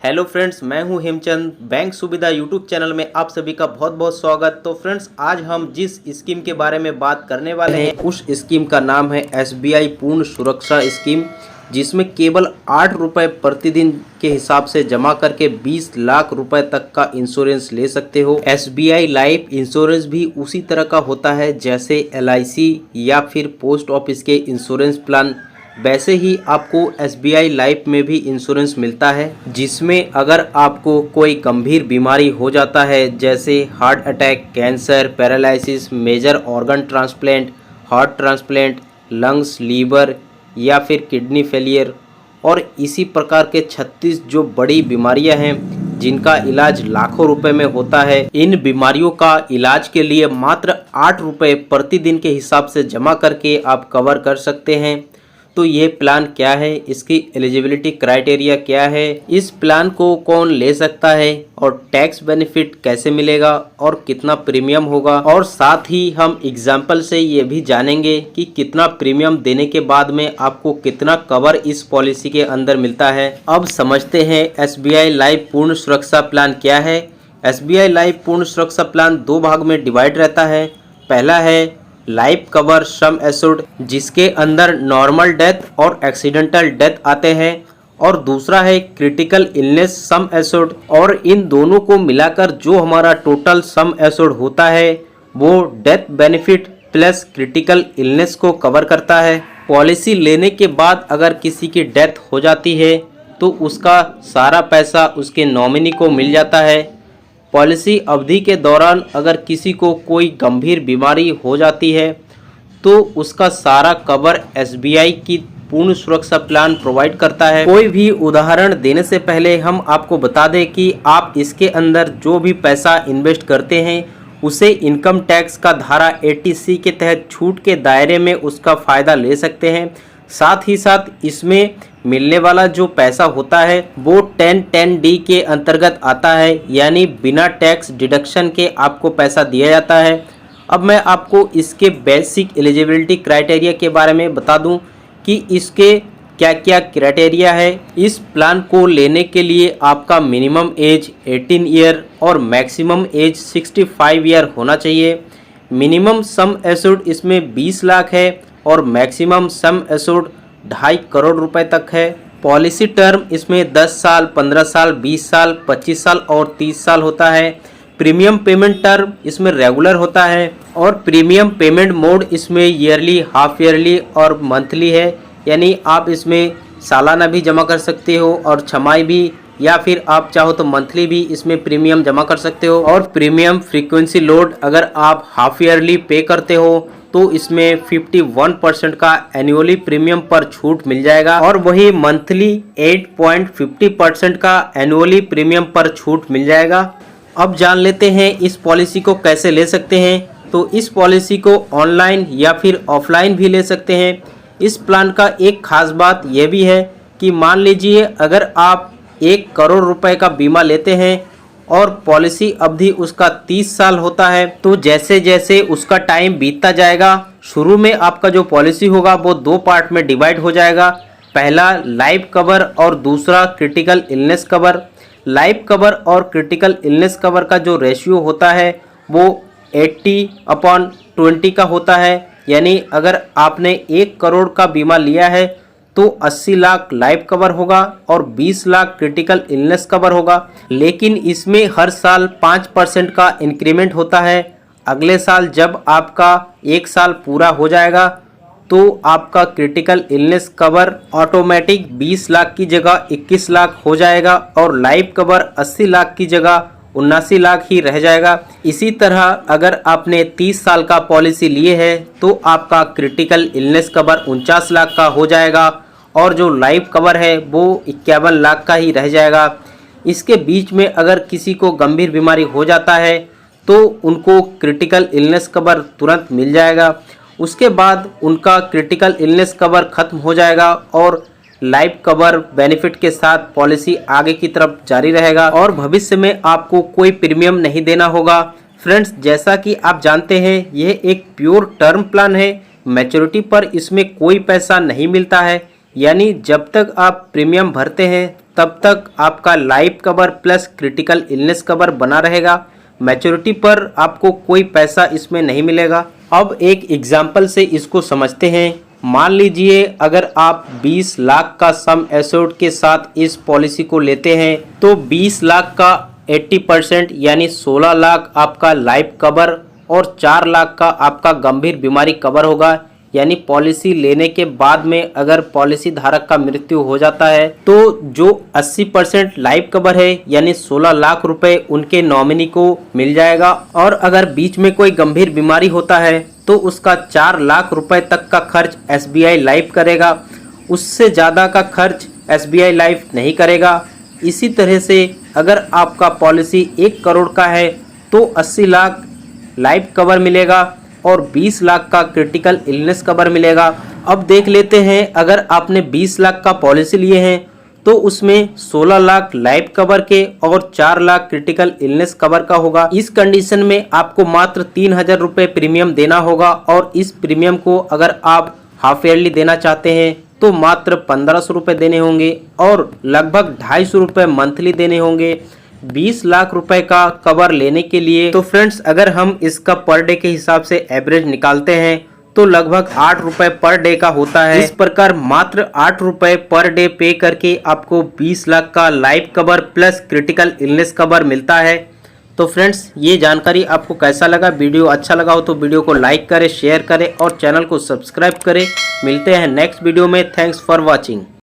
Hello friends, मैं हूं Hemchand. Bank सुविधा यूट्यूब चैनल में आप सभी का बहुत बहुत स्वागत। तो फ्रेंड्स, आज हम जिस स्कीम के बारे में बात करने वाले हैं उस स्कीम का नाम है SBI पूर्ण सुरक्षा स्कीम, जिसमें केवल 8 रुपये प्रतिदिन के हिसाब से जमा करके 20 लाख रुपए तक का इंश्योरेंस ले सकते हो। SBI लाइफ इंश्योरेंस भी उसी तरह का होता है जैसे LIC या फिर पोस्ट ऑफिस के इंश्योरेंस प्लान। वैसे ही आपको SBI लाइफ में भी इंश्योरेंस मिलता है, जिसमें अगर आपको कोई गंभीर बीमारी हो जाता है जैसे heart attack, cancer, paralysis, major organ transplant, heart transplant, lungs, liver या फिर किडनी फेलियर और इसी प्रकार के 36 जो बड़ी बीमारियां हैं जिनका इलाज लाखों रुपए में होता है, इन बीमारियों का इलाज के लिए मात्र 8 रुपये प्रतिदिन के हिसाब से जमा करके आप कवर कर सकते हैं। तो ये प्लान क्या है, इसकी एलिजिबिलिटी क्राइटेरिया क्या है, इस प्लान को कौन ले सकता है और टैक्स बेनिफिट कैसे मिलेगा और कितना प्रीमियम होगा, और साथ ही हम एग्जाम्पल से ये भी जानेंगे कि कितना प्रीमियम देने के बाद में आपको कितना कवर इस पॉलिसी के अंदर मिलता है। अब समझते हैं SBI लाइफ पूर्ण सुरक्षा प्लान क्या है। SBI लाइफ पूर्ण सुरक्षा प्लान दो भाग में डिवाइड रहता है। पहला है लाइफ कवर सम एश्योर्ड, जिसके अंदर नॉर्मल डेथ और एक्सीडेंटल डेथ आते हैं, और दूसरा है क्रिटिकल इलनेस सम एश्योर्ड, और इन दोनों को मिलाकर जो हमारा टोटल सम एश्योर्ड होता है वो death benefit plus critical illness को कवर करता है। पॉलिसी लेने के बाद अगर किसी की डेथ हो जाती है तो उसका सारा पैसा उसके नॉमिनी को मिल जाता है। पॉलिसी अवधि के दौरान अगर किसी को कोई गंभीर बीमारी हो जाती है तो उसका सारा कवर SBI की पूर्ण सुरक्षा प्लान प्रोवाइड करता है। कोई भी उदाहरण देने से पहले हम आपको बता दें कि आप इसके अंदर जो भी पैसा इन्वेस्ट करते हैं उसे इनकम टैक्स का धारा 80C के तहत छूट के दायरे में उसका फ़ायदा ले सकते हैं। साथ ही साथ इसमें मिलने वाला जो पैसा होता है वो 1010D के अंतर्गत आता है, यानी बिना टैक्स डिडक्शन के आपको पैसा दिया जाता है। अब मैं आपको इसके बेसिक एलिजिबिलिटी क्राइटेरिया के बारे में बता दूं कि इसके क्या क्या क्राइटेरिया है। इस प्लान को लेने के लिए आपका मिनिमम एज 18 ईयर और मैक्सिमम एज 65 ईयर होना चाहिए। मिनिमम सम एश्योर्ड इसमें 20 लाख है और मैक्सिमम सम एश्योर्ड 2.5 करोड़ रुपए तक है। पॉलिसी टर्म इसमें 10 साल, 15 साल, 20 साल, 25 साल और 30 साल होता है। प्रीमियम पेमेंट टर्म इसमें रेगुलर होता है और प्रीमियम पेमेंट मोड इसमें ईयरली, हाफ ईयरली और मंथली है, यानी आप इसमें सालाना भी जमा कर सकते हो और छमाही भी, या फिर आप चाहो तो मंथली भी इसमें प्रीमियम जमा कर सकते हो। और प्रीमियम फ्रीक्वेंसी लोड अगर आप हाफ ईयरली पे करते हो तो इसमें 51% का एनुअली प्रीमियम पर छूट मिल जाएगा, और वही मंथली 8.50% का एनुअली प्रीमियम पर छूट मिल जाएगा। अब जान लेते हैं इस पॉलिसी को कैसे ले सकते हैं। तो इस पॉलिसी को ऑनलाइन या फिर ऑफलाइन भी ले सकते हैं। इस प्लान का एक खास बात यह भी है कि मान लीजिए अगर आप 1 करोड़ रुपए का बीमा लेते हैं और पॉलिसी अवधि उसका 30 साल होता है, तो जैसे जैसे उसका टाइम बीतता जाएगा, शुरू में आपका जो पॉलिसी होगा वो 2 पार्ट में डिवाइड हो जाएगा। पहला लाइफ कवर और दूसरा critical illness cover. Life cover और क्रिटिकल इलनेस कवर का जो रेशियो होता है वो 80/20 का होता है, यानी अगर आपने 1 करोड़ का बीमा लिया है तो 80 लाख लाइफ कवर होगा और 20 लाख क्रिटिकल इलनेस कवर होगा। लेकिन इसमें हर साल 5% का इंक्रीमेंट होता है। अगले साल जब आपका 1 साल पूरा हो जाएगा तो आपका critical illness cover automatic 20 lakh की जगह 21 लाख हो जाएगा और लाइफ कवर 80 लाख की जगह 79 लाख ही रह जाएगा। इसी तरह अगर आपने 30 साल का पॉलिसी लिए है तो आपका क्रिटिकल इलनेस कवर 49 लाख का हो जाएगा और जो लाइफ कवर है वो 51 लाख का ही रह जाएगा। इसके बीच में अगर किसी को गंभीर बीमारी हो जाता है तो उनको क्रिटिकल इलनेस कवर तुरंत मिल जाएगा। उसके बाद उनका क्रिटिकल इलनेस कवर खत्म हो जाएगा और लाइफ कवर बेनिफिट के साथ पॉलिसी आगे की तरफ जारी रहेगा और भविष्य में आपको कोई प्रीमियम नहीं देना होगा। फ्रेंड्स, जैसा कि आप जानते हैं यह एक प्योर टर्म प्लान है। मैच्योरिटी पर इसमें कोई पैसा नहीं मिलता है, यानी जब तक आप प्रीमियम भरते हैं तब तक आपका life cover plus critical illness cover बना रहेगा। मैच्योरिटी पर आपको कोई पैसा इसमें नहीं मिलेगा। अब एक एग्जाम्पल से इसको समझते हैं। मान लीजिए अगर आप 20 लाख का सम एश्योर्ड के साथ इस पॉलिसी को लेते हैं तो 20 लाख का 80% यानी 16 लाख आपका लाइफ कवर और 4 लाख का आपका गंभीर बीमारी कवर होगा। यानी पॉलिसी लेने के बाद में अगर पॉलिसी धारक का मृत्यु हो जाता है तो जो 80% लाइफ कवर है यानी 16 लाख रुपए उनके नॉमिनी को मिल जाएगा, और अगर बीच में कोई गंभीर बीमारी होता है तो उसका 4 लाख रुपए तक का खर्च SBI लाइफ करेगा। उससे ज़्यादा का खर्च SBI लाइफ नहीं करेगा। इसी तरह से अगर आपका पॉलिसी 1 करोड़ का है तो 80 लाख लाइफ कवर मिलेगा और 20 लाख का क्रिटिकल इलनेस कवर मिलेगा। अब देख लेते हैं, अगर आपने 20 लाख का पॉलिसी लिए हैं तो उसमें 16 लाख लाइफ कवर के और 4 लाख क्रिटिकल इलनेस कवर का होगा। इस कंडीशन में आपको मात्र 3000 रुपये प्रीमियम देना होगा, और इस प्रीमियम को अगर आप हाफ ईयरली देना चाहते हैं तो मात्र 1500 रुपये देने होंगे और लगभग 250 रुपये मंथली देने होंगे 20 लाख रुपए का कवर लेने के लिए। तो फ्रेंड्स, अगर हम इसका पर डे के हिसाब से एवरेज निकालते हैं तो लगभग 8 रुपए पर डे का होता है। इस प्रकार मात्र 8 रुपए पर डे पे करके आपको 20 लाख का life cover plus critical illness cover मिलता है। तो फ्रेंड्स, ये जानकारी आपको कैसा लगा? वीडियो अच्छा लगा हो तो वीडियो को लाइक करें, शेयर करें और चैनल को सब्सक्राइब करें। मिलते हैं नेक्स्ट वीडियो में। Thanks for watching.